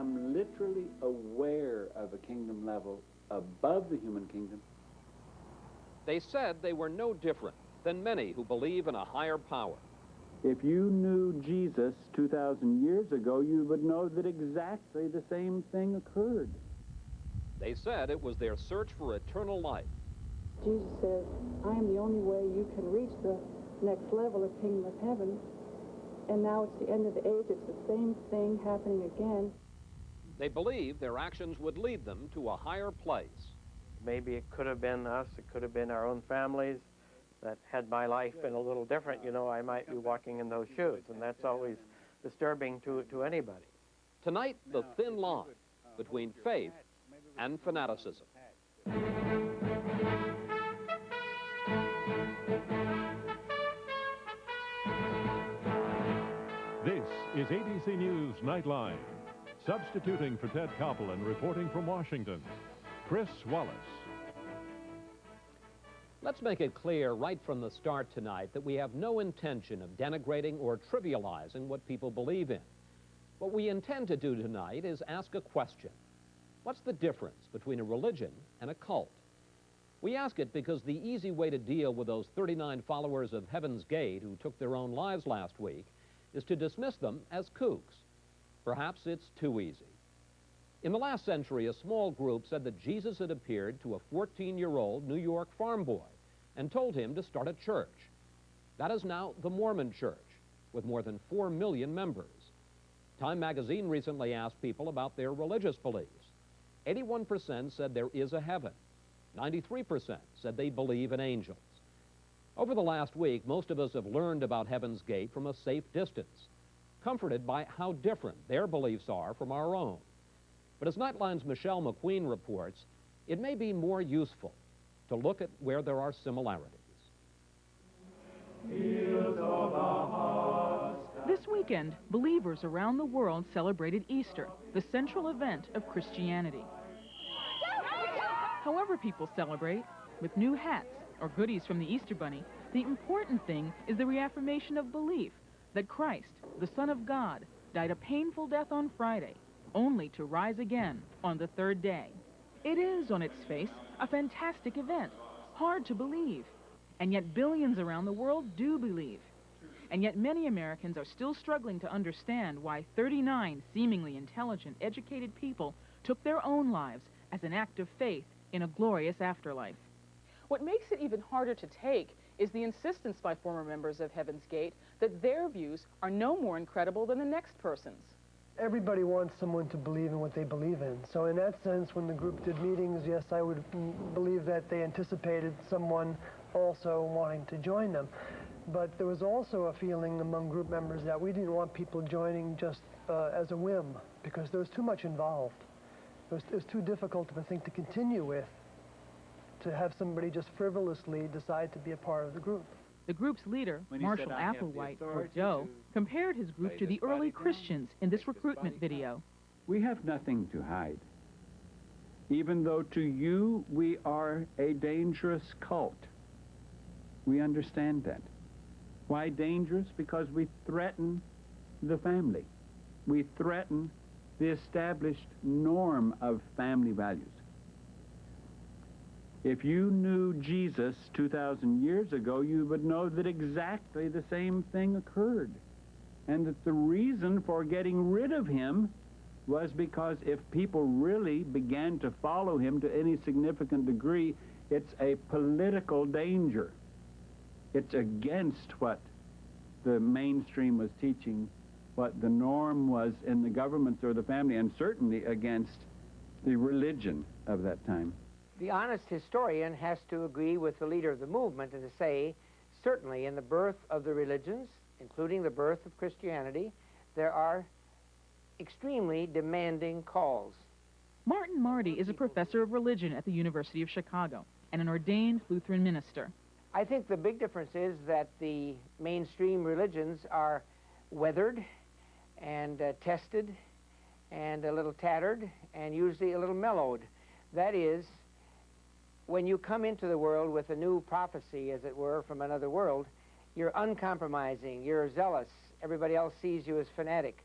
become literally aware of a kingdom level above the human kingdom. They said they were no different than many who believe in a higher power. If you knew Jesus 2,000 years ago, you would know that exactly the same thing occurred. They said it was their search for eternal life. Jesus says, I am the only way you can reach the next level of kingdom of heaven. And now it's the end of the age. It's the same thing happening again. They believed their actions would lead them to a higher place. Maybe it could have been us, it could have been our own families that had my life been a little different, you know, I might be walking in those shoes, and that's always disturbing to anybody. Tonight, the thin line between faith and fanaticism. This is ABC News Nightline. Substituting for Ted Koppel and reporting from Washington, Chris Wallace. Let's make it clear right from the start tonight that we have no intention of denigrating or trivializing what people believe in. What we intend to do tonight is ask a question. What's the difference between a religion and a cult? We ask it because the easy way to deal with those 39 followers of Heaven's Gate who took their own lives last week is to dismiss them as kooks. Perhaps it's too easy. In the last century, a small group said that Jesus had appeared to a 14-year-old New York farm boy and told him to start a church. That is now the Mormon Church, with more than 4 million members. Time magazine recently asked people about their religious beliefs. 81% said there is a heaven. 93% said they believe in angels. Over the last week, most of us have learned about Heaven's Gate from a safe distance, comforted by how different their beliefs are from our own. But as Nightline's Michelle McQueen reports, it may be more useful to look at where there are similarities. This weekend, believers around the world celebrated Easter, the central event of Christianity. However people celebrate, with new hats or goodies from the Easter Bunny, the important thing is the reaffirmation of belief that Christ, the Son of God, died a painful death on Friday, only to rise again on the third day. It is, on its face, a fantastic event, hard to believe, and yet billions around the world do believe. And yet many Americans are still struggling to understand why 39 seemingly intelligent, educated people took their own lives as an act of faith in a glorious afterlife. What makes it even harder to take is the insistence by former members of Heaven's Gate that their views are no more incredible than the next person's. Everybody wants someone to believe in what they believe in. So in that sense, when the group did meetings, yes, I would believe that they anticipated someone also wanting to join them. But there was also a feeling among group members that we didn't want people joining just as a whim, because there was too much involved. It was too difficult of a thing to continue with, to have somebody just frivolously decide to be a part of the group. The group's leader, Marshall Applewhite, or Joe, compared his group to the early Christians in this recruitment video. We have nothing to hide. Even though to you we are a dangerous cult. We understand that. Why dangerous? Because we threaten the family. We threaten the established norm of family values. If you knew Jesus 2,000 years ago, you would know that exactly the same thing occurred, and that the reason for getting rid of him was because if people really began to follow him to any significant degree, it's a political danger. It's against what the mainstream was teaching, what the norm was in the governments or the family, and certainly against the religion of that time. The honest historian has to agree with the leader of the movement and to say, certainly in the birth of the religions, including the birth of Christianity, there are extremely demanding calls. Martin Marty is a professor of religion at the University of Chicago and an ordained Lutheran minister. I think the big difference is that the mainstream religions are weathered and tested and a little tattered and usually a little mellowed. That is, when you come into the world with a new prophecy, as it were, from another world, you're uncompromising, you're zealous, everybody else sees you as fanatic.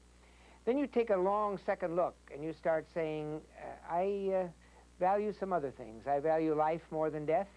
Then you take a long second look and you start saying, I value some other things. I value life more than death.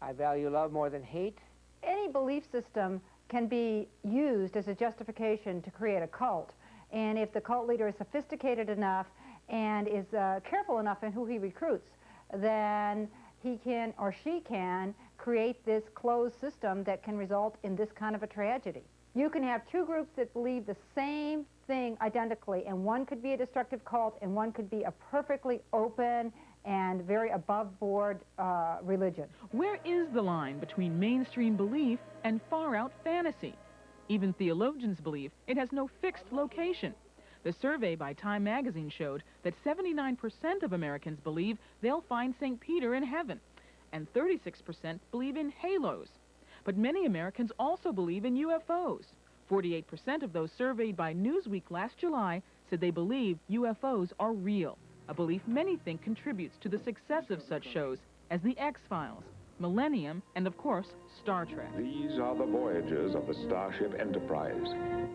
I value love more than hate. Any belief system can be used as a justification to create a cult. And if the cult leader is sophisticated enough and is careful enough in who he recruits, then he can or she can create this closed system that can result in this kind of a tragedy. You can have two groups that believe the same thing identically, and one could be a destructive cult and one could be a perfectly open and very above-board religion. Where is the line between mainstream belief and far-out fantasy? Even theologians believe it has no fixed location. The survey by Time magazine showed that 79% of Americans believe they'll find St. Peter in heaven, and 36% believe in halos. But many Americans also believe in UFOs. 48% of those surveyed by Newsweek last July said they believe UFOs are real, a belief many think contributes to the success of such shows as The X-Files, Millennium, and of course, Star Trek. These are the voyages of the Starship Enterprise.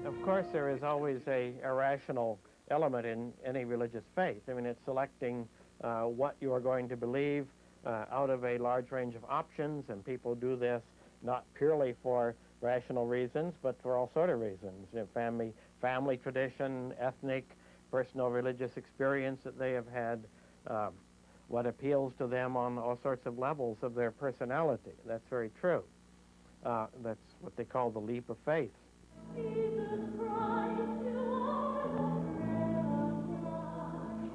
Of course, there is always a irrational element in any religious faith. I mean, it's selecting what you are going to believe out of a large range of options, and people do this not purely for rational reasons, but for all sort of reasons. You know, family tradition, ethnic, personal religious experience that they have had, what appeals to them on all sorts of levels of their personality. That's very true. That's what they call the leap of faith.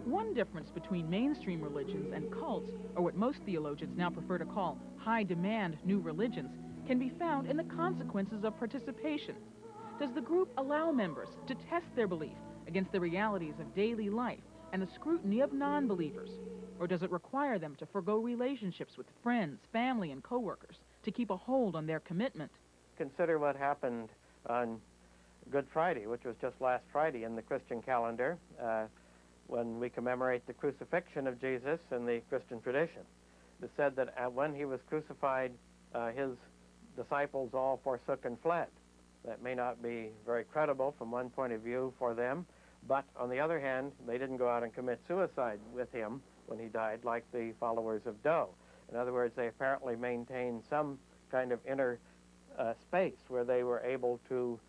One difference between mainstream religions and cults, or what most theologians now prefer to call high-demand new religions, can be found in the consequences of participation. Does the group allow members to test their belief against the realities of daily life and the scrutiny of non-believers? Or does it require them to forgo relationships with friends, family, and co-workers to keep a hold on their commitment? Consider what happened on Good Friday, which was just last Friday in the Christian calendar, when we commemorate the crucifixion of Jesus in the Christian tradition. It said that when he was crucified, his disciples all forsook and fled. That may not be very credible from one point of view for them, but on the other hand, they didn't go out and commit suicide with him when he died like the followers of Doe. In other words, they apparently maintained some kind of inner space where they were able to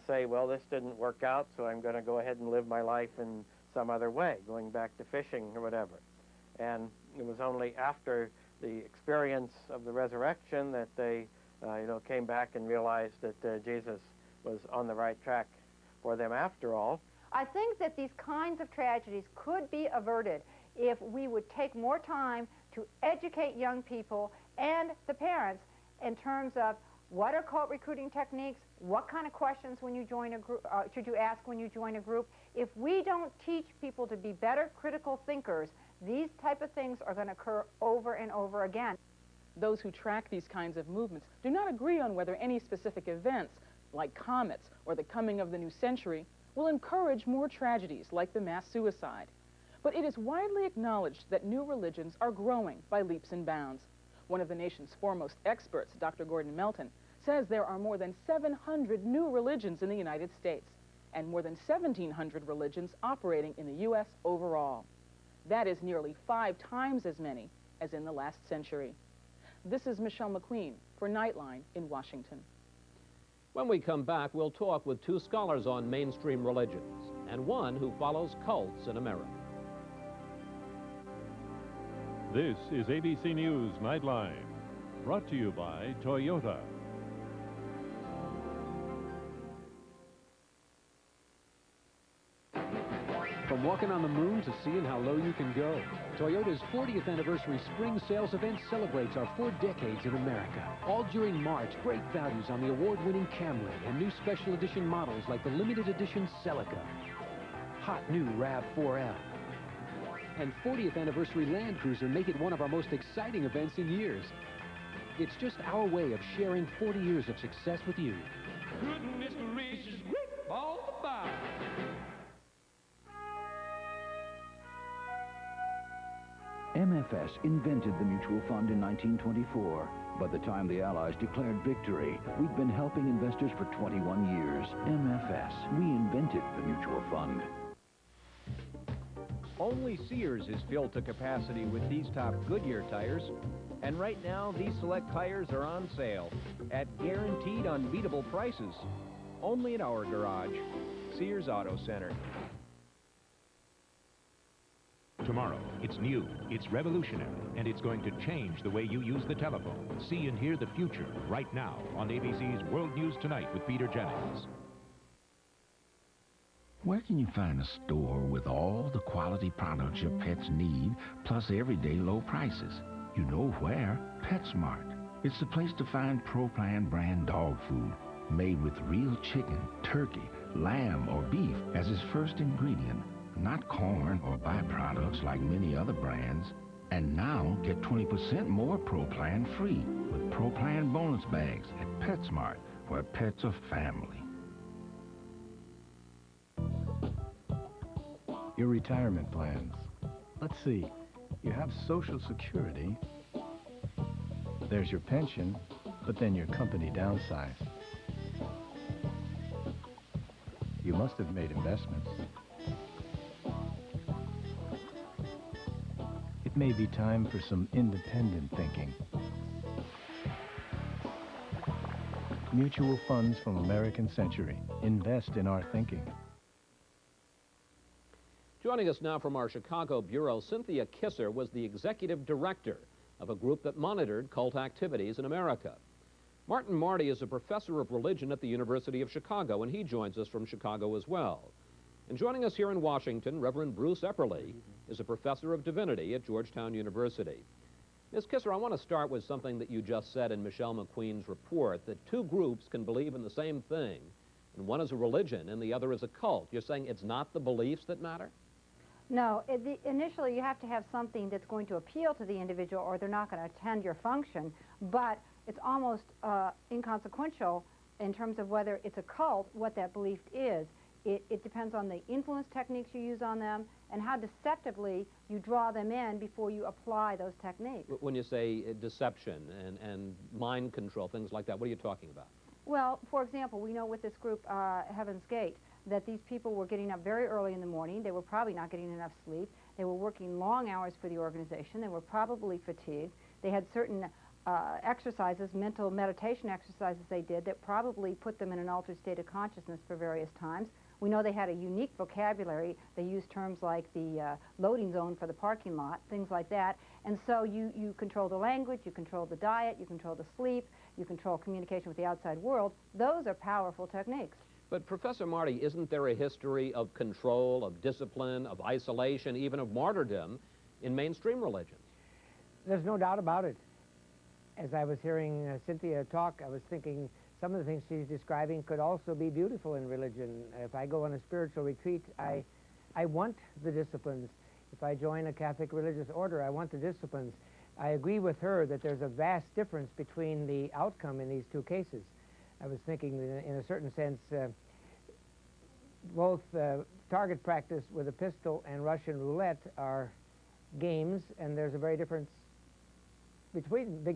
say, well, this didn't work out, so I'm going to go ahead and live my life in some other way, going back to fishing or whatever. And it was only after the experience of the resurrection that they came back and realized that Jesus was on the right track for them after all. I think that these kinds of tragedies could be averted if we would take more time to educate young people and the parents in terms of what are cult recruiting techniques, what kind of questions when you join a group, should you ask when you join a group. If we don't teach people to be better critical thinkers, these type of things are going to occur over and over again. Those who track these kinds of movements do not agree on whether any specific events, like comets or the coming of the new century, will encourage more tragedies like the mass suicide. But it is widely acknowledged that new religions are growing by leaps and bounds. One of the nation's foremost experts, Dr. Gordon Melton, says there are more than 700 new religions in the United States and more than 1,700 religions operating in the U.S. overall. That is nearly 5 times as many as in the last century. This is Michelle McQueen for Nightline in Washington. When we come back, we'll talk with 2 scholars on mainstream religions and one who follows cults in America. This is ABC News Nightline, brought to you by Toyota. From walking on the moon to seeing how low you can go, Toyota's 40th anniversary spring sales event celebrates our 4 decades in America. All during March, great values on the award-winning Camry and new special edition models like the limited edition Celica, hot new RAV4L, and 40th anniversary Land Cruiser make it one of our most exciting events in years. It's just our way of sharing 40 years of success with you. Goodness gracious, great ball of fire. MFS invented the mutual fund in 1924. By the time the Allies declared victory, we'd been helping investors for 21 years. MFS, we invented the mutual fund. Only Sears is filled to capacity with these top Goodyear tires. And right now, these select tires are on sale at guaranteed unbeatable prices. Only at our garage, Sears Auto Center. Tomorrow, it's new, it's revolutionary, and it's going to change the way you use the telephone. See and hear the future right now on ABC's World News Tonight with Peter Jennings. Where can you find a store with all the quality products your pets need, plus everyday low prices? You know where. PetSmart. It's the place to find ProPlan brand dog food, made with real chicken, turkey, lamb, or beef as its first ingredient, not corn or byproducts like many other brands. And now get 20% more ProPlan free with ProPlan bonus bags at PetSmart, where pets are family. Your retirement plans. Let's see. You have Social Security. There's your pension, but then your company downsized. You must have made investments. It may be time for some independent thinking. Mutual funds from American Century. Invest in our thinking. Joining us now from our Chicago bureau, Cynthia Kisser was the executive director of a group that monitored cult activities in America. Martin Marty is a professor of religion at the University of Chicago, and he joins us from Chicago as well. And joining us here in Washington, Reverend Bruce Epperly is a professor of divinity at Georgetown University. Ms. Kisser, I want to start with something that you just said in Michelle McQueen's report, that two groups can believe in the same thing, and one is a religion and the other is a cult. You're saying it's not the beliefs that matter? No, initially you have to have something that's going to appeal to the individual or they're not going to attend your function, but it's almost inconsequential in terms of whether it's a cult, what that belief is. It depends on the influence techniques you use on them and how deceptively you draw them in before you apply those techniques. When you say deception and mind control, things like that, what are you talking about? Well, for example, we know with this group, Heaven's Gate, that these people were getting up very early in the morning. They were probably not getting enough sleep. They were working long hours for the organization. They were probably fatigued. They had certain exercises, mental meditation exercises they did that probably put them in an altered state of consciousness for various times. We know they had a unique vocabulary. They used terms like the loading zone for the parking lot, things like that. And so you control the language, you control the diet, you control the sleep, you control communication with the outside world. Those are powerful techniques. But Professor Marty, isn't there a history of control, of discipline, of isolation, even of martyrdom in mainstream religions? There's no doubt about it. As I was hearing Cynthia talk, I was thinking some of the things she's describing could also be beautiful in religion. If I go on a spiritual retreat, I want the disciplines. If I join a Catholic religious order, I want the disciplines. I agree with her that there's a vast difference between the outcome in these two cases. I was thinking in a certain sense, both target practice with a pistol and Russian roulette are games, and there's a very big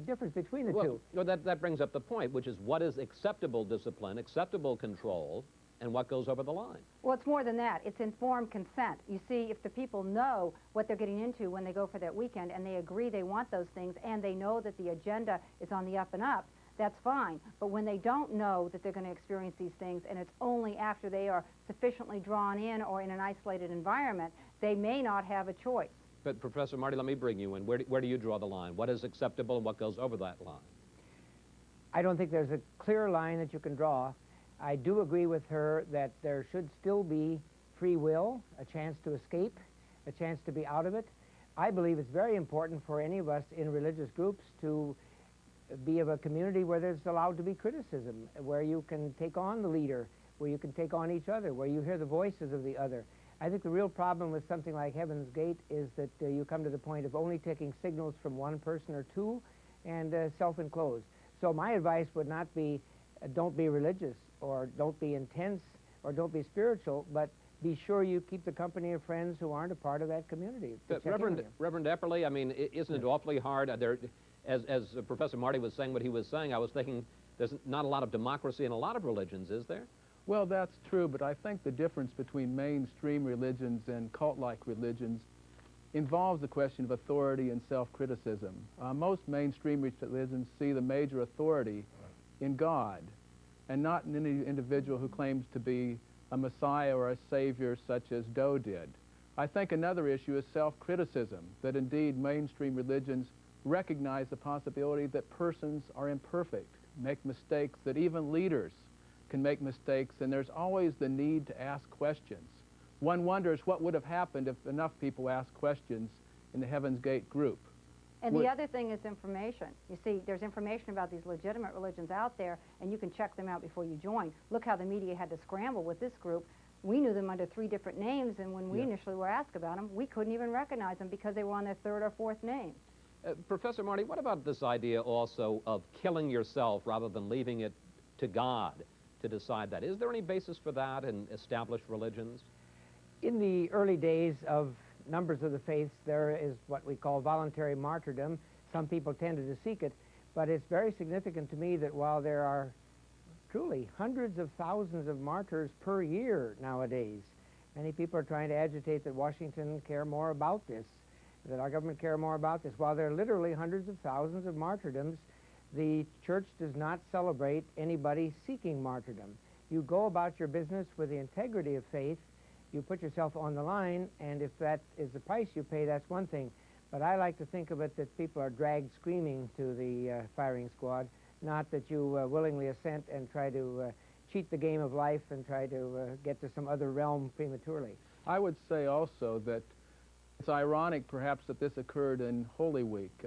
difference between the two. Well, that brings up the point, which is what is acceptable discipline, acceptable control, and what goes over the line. Well, it's more than that. It's informed consent. You see, if the people know what they're getting into when they go for that weekend and they agree they want those things and they know that the agenda is on the up and up, that's fine. But when they don't know that they're going to experience these things and it's only after they are sufficiently drawn in or in an isolated environment, they may not have a choice. But Professor Marty, let me bring you in. Where do you draw the line? What is acceptable and what goes over that line? I don't think there's a clear line that you can draw. I do agree with her that there should still be free will, a chance to escape, a chance to be out of it. I believe it's very important for any of us in religious groups to be of a community where there's allowed to be criticism, where you can take on the leader, where you can take on each other, where you hear the voices of the other. I think the real problem with something like Heaven's Gate is that you come to the point of only taking signals from one person or two and self-enclosed. So my advice would not be don't be religious or don't be intense or don't be spiritual, but be sure you keep the company of friends who aren't a part of that community. Reverend Epperly, I mean, isn't it awfully hard? As Professor Marty was saying what he was saying, I was thinking there's not a lot of democracy in a lot of religions, is there? Well, that's true, but I think the difference between mainstream religions and cult-like religions involves the question of authority and self-criticism. Most mainstream religions see the major authority in God and not in any individual who claims to be a Messiah or a Savior such as Doe did. I think another issue is self-criticism, that indeed mainstream religions recognize the possibility that persons are imperfect, make mistakes, that even leaders can make mistakes, and there's always the need to ask questions. One wonders what would have happened if enough people asked questions in the Heaven's Gate group. And the other thing is information. You see, there's information about these legitimate religions out there, and you can check them out before you join. Look how the media had to scramble with this group. We knew them under 3 different names, and when we initially were asked about them, we couldn't even recognize them because they were on their 3rd or 4th name. Professor Marty, what about this idea also of killing yourself rather than leaving it to God to decide that? Is there any basis for that in established religions? In the early days of numbers of the faiths, there is what we call voluntary martyrdom. Some people tended to seek it, but it's very significant to me that while there are truly hundreds of thousands of martyrs per year nowadays, many people are trying to agitate that Washington care more about this, that our government care more about this. While there are literally hundreds of thousands of martyrdoms, the church does not celebrate anybody seeking martyrdom. You go about your business with the integrity of faith, you put yourself on the line, and if that is the price you pay, that's one thing. But I like to think of it that people are dragged screaming to the firing squad, not that you willingly assent and try to cheat the game of life and try to get to some other realm prematurely. I would say also that it's ironic perhaps that this occurred in Holy Week.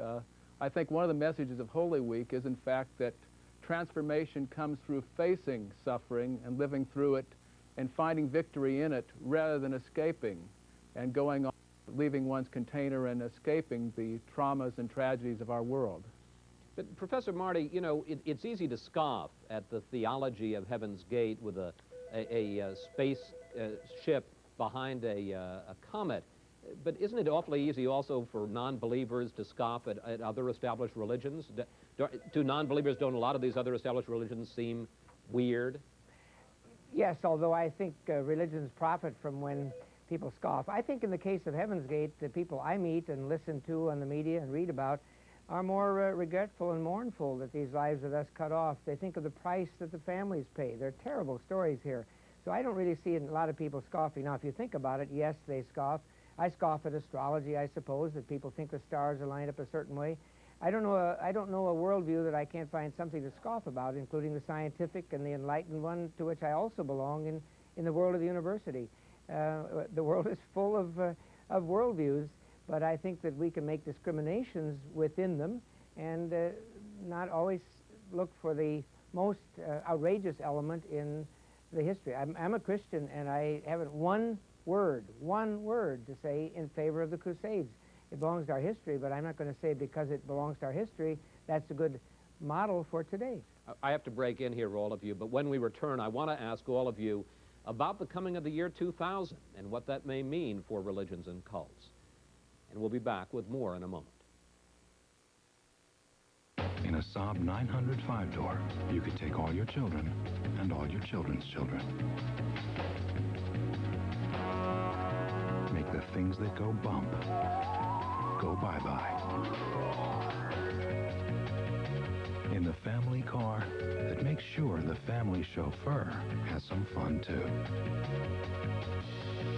I think one of the messages of Holy Week is in fact that transformation comes through facing suffering and living through it and finding victory in it rather than escaping and going on, leaving one's container and escaping the traumas and tragedies of our world. But Professor Marty, you know, it's easy to scoff at the theology of Heaven's Gate with a space ship behind a comet. But isn't it awfully easy also for non-believers to scoff at other established religions? To non-believers, don't a lot of these other established religions seem weird? Yes, although I think religions profit from when people scoff. I think in the case of Heaven's Gate, the people I meet and listen to on the media and read about are more regretful and mournful that these lives are thus cut off. They think of the price that the families pay. There are terrible stories here. So I don't really see a lot of people scoffing. Now, if you think about it, yes, they scoff. I scoff at astrology, I suppose, that people think the stars are lined up a certain way. I don't know a worldview that I can't find something to scoff about, including the scientific and the enlightened one, to which I also belong in the world of the university. The world is full of worldviews, but I think that we can make discriminations within them and not always look for the most outrageous element in the history. I'm a Christian, and I haven't one word to say in favor of the Crusades. It belongs to our history, but I'm not going to say because it belongs to our history, that's a good model for today. I have to break in here, all of you, but when we return, I want to ask all of you about the coming of the year 2000 and what that may mean for religions and cults. And we'll be back with more in a moment. In a Saab 900 5-door, you could take all your children and all your children's children. Make the things that go bump go bye-bye. In the family car that makes sure the family chauffeur has some fun too.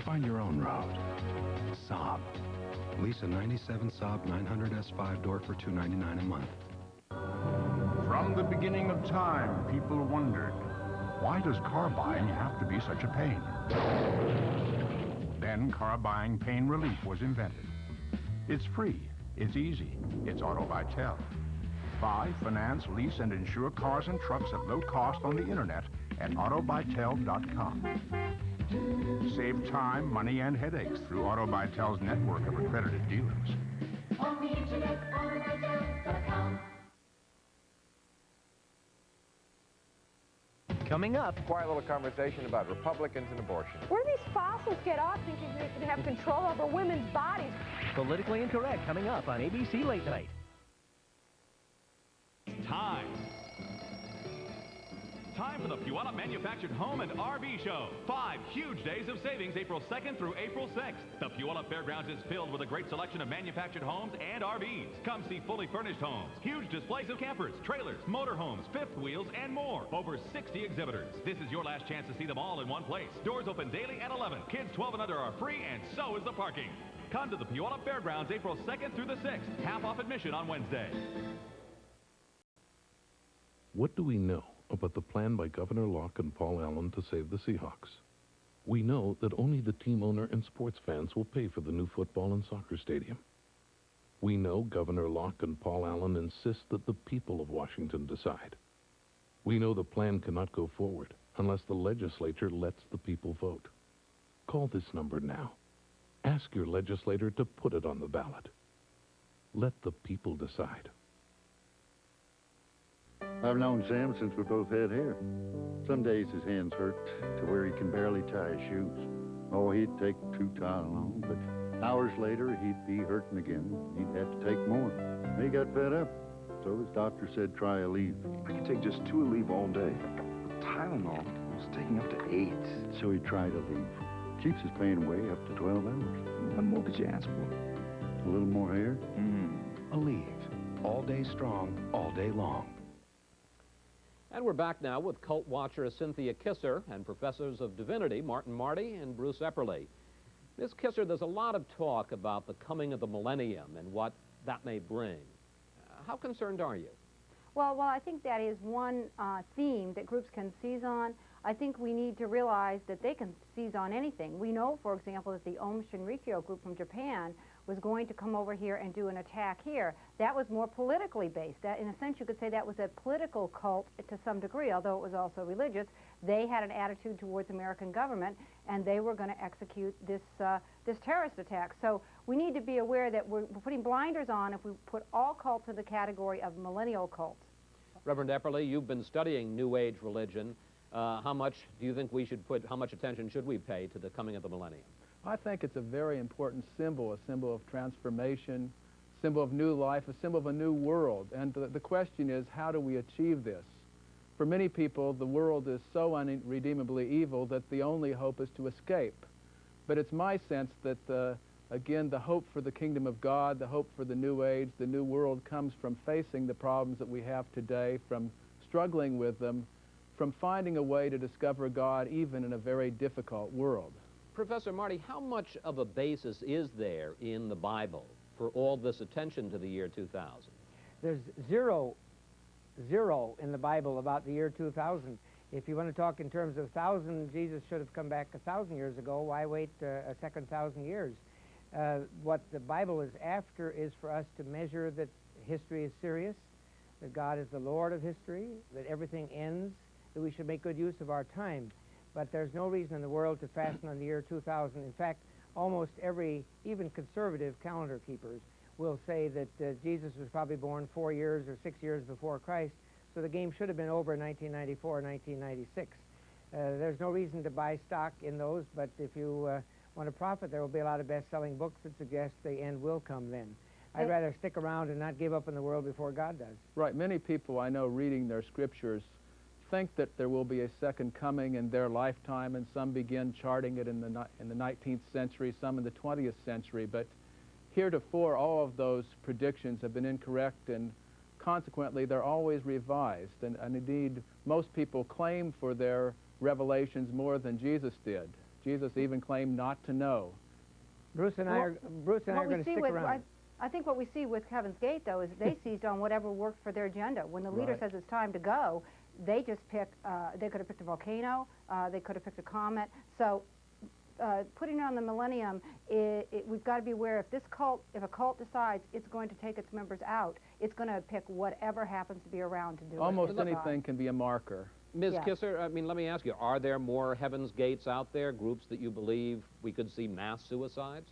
Find your own road. Saab. Lease a 97 Saab 900S 5-door for $299 a month. From the beginning of time, people wondered, why does car buying have to be such a pain? Then car buying pain relief was invented. It's free, it's easy, it's Auto Vitel. Buy, finance, lease, and insure cars and trucks at low cost on the internet at AutoVitel.com. Save time, money, and headaches through AutoVitel's network of accredited dealers. On the internet, AutoVitel.com. Coming up, Quiet little conversation about Republicans and abortion. Where do these fossils get off thinking they can have control over women's bodies? Politically Incorrect coming up on ABC Late Night. Time for the Puyallup Manufactured Home and RV Show. 5 huge days of savings April 2nd through April 6th. The Puyallup Fairgrounds is filled with a great selection of manufactured homes and RVs. Come see fully furnished homes, huge displays of campers, trailers, motorhomes, fifth wheels, and more. Over 60 exhibitors. This is your last chance to see them all in one place. Doors open daily at 11. Kids 12 and under are free, and so is the parking. Come to the Puyallup Fairgrounds April 2nd through the 6th. Half off admission on Wednesday. What do we know about the plan by Governor Locke and Paul Allen to save the Seahawks? We know that only the team owner and sports fans will pay for the new football and soccer stadium. We know Governor Locke and Paul Allen insist that the people of Washington decide. We know the plan cannot go forward unless the legislature lets the people vote. Call this number now. Ask your legislator to put it on the ballot. Let the people decide. I've known Sam since we both had hair. Some days his hands hurt to where he can barely tie his shoes. Oh, he'd take 2 Tylenol, but hours later he'd be hurting again. He'd have to take more. He got fed up, so his doctor said try a leave. I could take just 2 Aleve all day. Tylenol was taking up to 8. So he tried a leave. Keeps his pain away up to 12 hours. What more could you ask for? A little more hair? Aleve. All day strong, all day long. And we're back now with cult watcher Cynthia Kisser and professors of divinity Martin Marty and Bruce Epperly. Ms. Kisser, there's a lot of talk about the coming of the millennium and what that may bring. How concerned are you? Well, I think that is one theme that groups can seize on. I think we need to realize that they can seize on anything. We know, for example, that the Om Shinrikyo group from Japan was going to come over here and do an attack here. That was more politically based. That, in a sense, you could say that was a political cult to some degree, although it was also religious. They had an attitude towards American government, and they were going to execute this terrorist attack. So we need to be aware that we're putting blinders on if we put all cults in the category of millennial cults. Reverend Epperly, you've been studying New Age religion. How much do you think we should put, how much attention should we pay to the coming of the millennium? I think it's a very important symbol, a symbol of transformation, symbol of new life, a symbol of a new world. And the question is, how do we achieve this? For many people, the world is so unredeemably evil that the only hope is to escape. But it's my sense that, again, the hope for the kingdom of God, the hope for the new age, the new world comes from facing the problems that we have today, from struggling with them, from finding a way to discover God even in a very difficult world. Professor Marty, how much of a basis is there in the Bible for all this attention to the year 2000? There's zero in the Bible about the year 2000. If you want to talk in terms of 1,000, Jesus should have come back 1,000 years ago. Why wait a second 1,000 years? What the Bible is after is for us to measure that history is serious, that God is the Lord of history, that everything ends, that we should make good use of our time. But there's no reason in the world to fasten on the year 2000. In fact, almost every, even conservative calendar keepers, will say that Jesus was probably born 4 years or 6 years before Christ, so the game should have been over in 1994 or 1996. There's no reason to buy stock in those, but if you want to profit, there will be a lot of best-selling books that suggest the end will come then. I'd rather stick around and not give up in the world before God does. Right. Many people I know reading their scriptures think that there will be a second coming in their lifetime, and some begin charting it in the 19th century, some in the 20th century. But heretofore, all of those predictions have been incorrect, and consequently, they're always revised. And indeed, most people claim for their revelations more than Jesus did. Jesus even claimed not to know. Bruce and I are going to stick around. I think what we see with Heaven's Gate, though, is they seized on whatever worked for their agenda. When the leader says it's time to go, they just pick, they could have picked a volcano, they could have picked a comet. So putting it on the millennium, we've got to be aware if a cult decides it's going to take its members out, it's going to pick whatever happens to be around to do it. Almost anything can be a marker. Ms. Kisser, I mean, let me ask you, are there more Heaven's Gates out there, groups that you believe we could see mass suicides?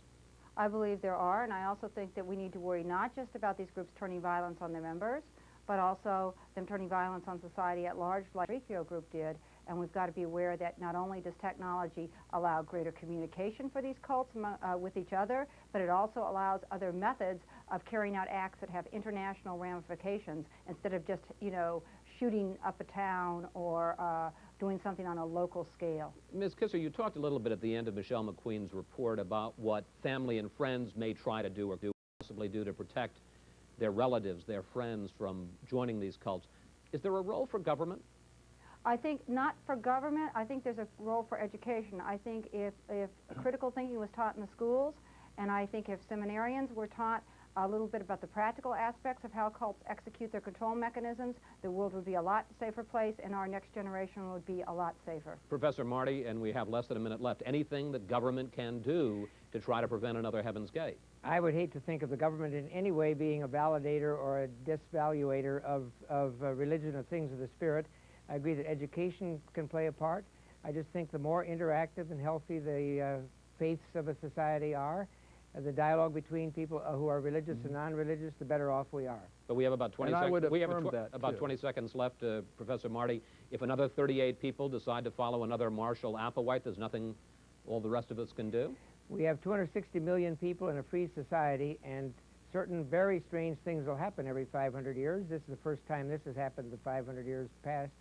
I believe there are, and I also think that we need to worry not just about these groups turning violence on their members, but also them turning violence on society at large, like the Rikyo group did, and we've got to be aware that not only does technology allow greater communication for these cults with each other, but it also allows other methods of carrying out acts that have international ramifications instead of just, you know, shooting up a town or doing something on a local scale. Ms. Kisser, you talked a little bit at the end of Michelle McQueen's report about what family and friends may try to do or possibly do to protect their relatives, their friends from joining these cults. Is there a role for government? I think not for government. I think there's a role for education. I think if critical thinking was taught in the schools, and I think if seminarians were taught a little bit about the practical aspects of how cults execute their control mechanisms, the world would be a lot safer place, and our next generation would be a lot safer. Professor Marty, and we have less than a minute left, anything that government can do to try to prevent another Heaven's Gate? I would hate to think of the government in any way being a validator or a disvaluator of religion or things of the spirit. I agree that education can play a part. I just think the more interactive and healthy the faiths of a society are, the dialogue between people who are religious and non-religious, the better off we are. But we have about 20 And I would seconds. We have affirm that, about too. 20 seconds left, Professor Marty. If another 38 people decide to follow another Marshall Applewhite, there's nothing all the rest of us can do? We have 260 million people in a free society, and certain very strange things will happen every 500 years. This is the first time this has happened in the 500 years past.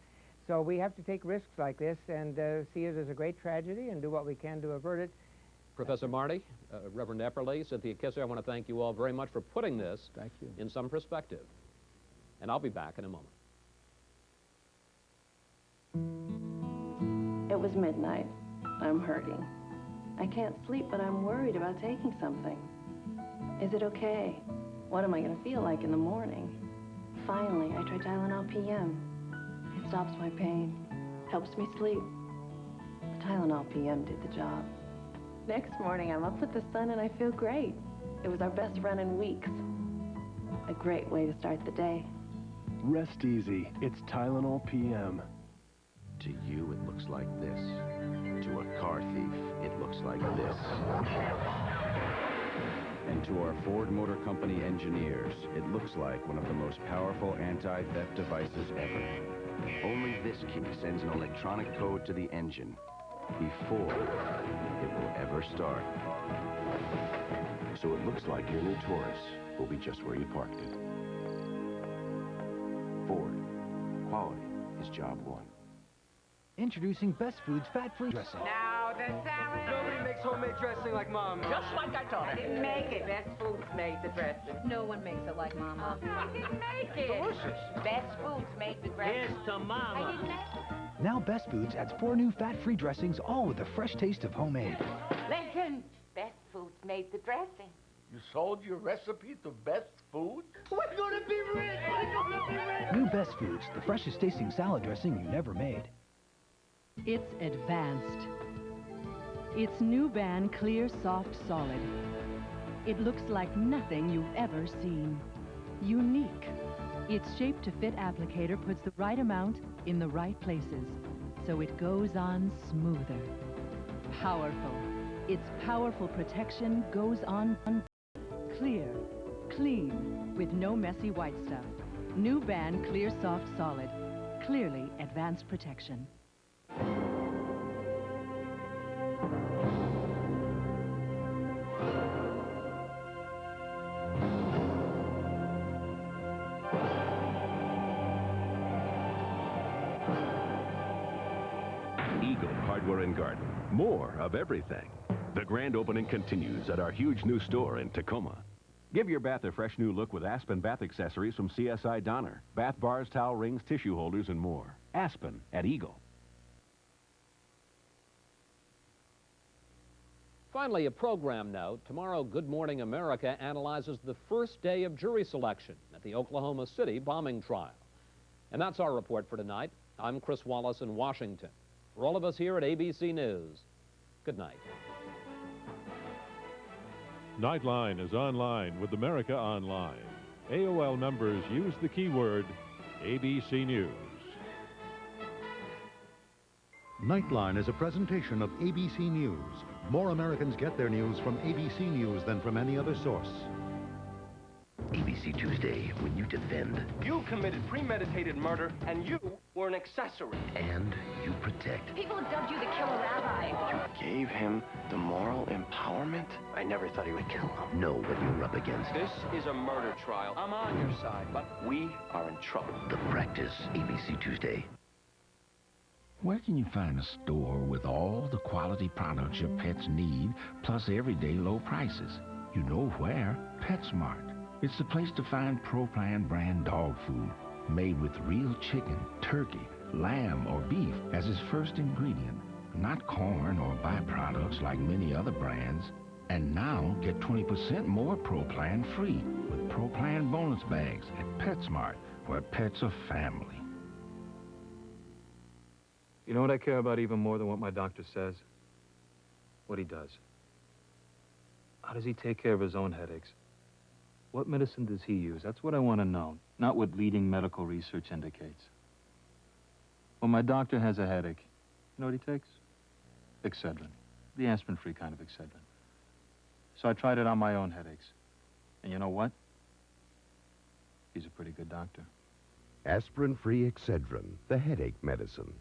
So we have to take risks like this and see it as a great tragedy and do what we can to avert it. Professor Marty, Reverend Epperly, Cynthia Kisser, I want to thank you all very much for putting this in some perspective. And I'll be back in a moment. It was midnight. I'm hurting. I can't sleep, but I'm worried about taking something. Is it okay? What am I going to feel like in the morning? Finally, I tried Tylenol PM. It stops my pain, helps me sleep. The Tylenol PM did the job. Next morning, I'm up with the sun and I feel great. It was our best run in weeks. A great way to start the day. Rest easy. It's Tylenol PM. To you, it looks like this. To a car thief, it looks like this. And to our Ford Motor Company engineers, it looks like one of the most powerful anti-theft devices ever. Only this key sends an electronic code to the engine before it will ever start. So it looks like your new Taurus will be just where you parked it. Ford. Quality is job one. Introducing Best Foods fat-free dressing. Now the salad. Nobody makes homemade dressing like Mom. Just like I taught her. I didn't make it. Best Foods made the dressing. No one makes it like Mama. I didn't make it. Delicious. Best Foods made the dressing. Here's to Mama. I didn't make it. Now Best Foods adds 4 new fat-free dressings, all with the fresh taste of homemade. Lincoln, Best Foods made the dressing. You sold your recipe to Best Foods? We're gonna be rich! We're gonna be rich! New Best Foods, the freshest tasting salad dressing you never made. It's advanced. It's New Ban Clear Soft Solid. It looks like nothing you've ever seen. Unique. Its shape-to-fit applicator puts the right amount in the right places, so it goes on smoother. Powerful. Its powerful protection goes on clear, clean, with no messy white stuff. New Ban Clear Soft Solid. Clearly advanced protection. Eagle Hardware and Garden. More of everything. The grand opening continues at our huge new store in Tacoma. Give your bath a fresh new look with Aspen bath accessories from CSI Donner. Bath bars, towel rings, tissue holders, and more. Aspen at Eagle. Finally, a program note. Tomorrow, Good Morning America analyzes the first day of jury selection at the Oklahoma City bombing trial. And that's our report for tonight. I'm Chris Wallace in Washington. For all of us here at ABC News, good night. Nightline is online with America Online. AOL members use the keyword ABC News. Nightline is a presentation of ABC News. More Americans get their news from ABC News than from any other source. ABC ABC Tuesday, when you defend. You committed premeditated murder, and you were an accessory. And you protect. People have dubbed you the killer rabbi. You gave him the moral empowerment? I never thought he would kill him. Know what you're up against. This is a murder trial. I'm on your side, but we are in trouble. The Practice, ABC Tuesday. Where can you find a store with all the quality products your pets need, plus everyday low prices? You know where. PetSmart. It's the place to find ProPlan brand dog food, made with real chicken, turkey, lamb, or beef as its first ingredient, not corn or byproducts like many other brands. And now get 20% more ProPlan free with ProPlan bonus bags at PetSmart, where pets are family. You know what I care about even more than what my doctor says? What he does. How does he take care of his own headaches? What medicine does he use? That's what I want to know, not what leading medical research indicates. When my doctor has a headache, you know what he takes? Excedrin. The aspirin-free kind of Excedrin. So I tried it on my own headaches. And you know what? He's a pretty good doctor. Aspirin-free Excedrin, the headache medicine.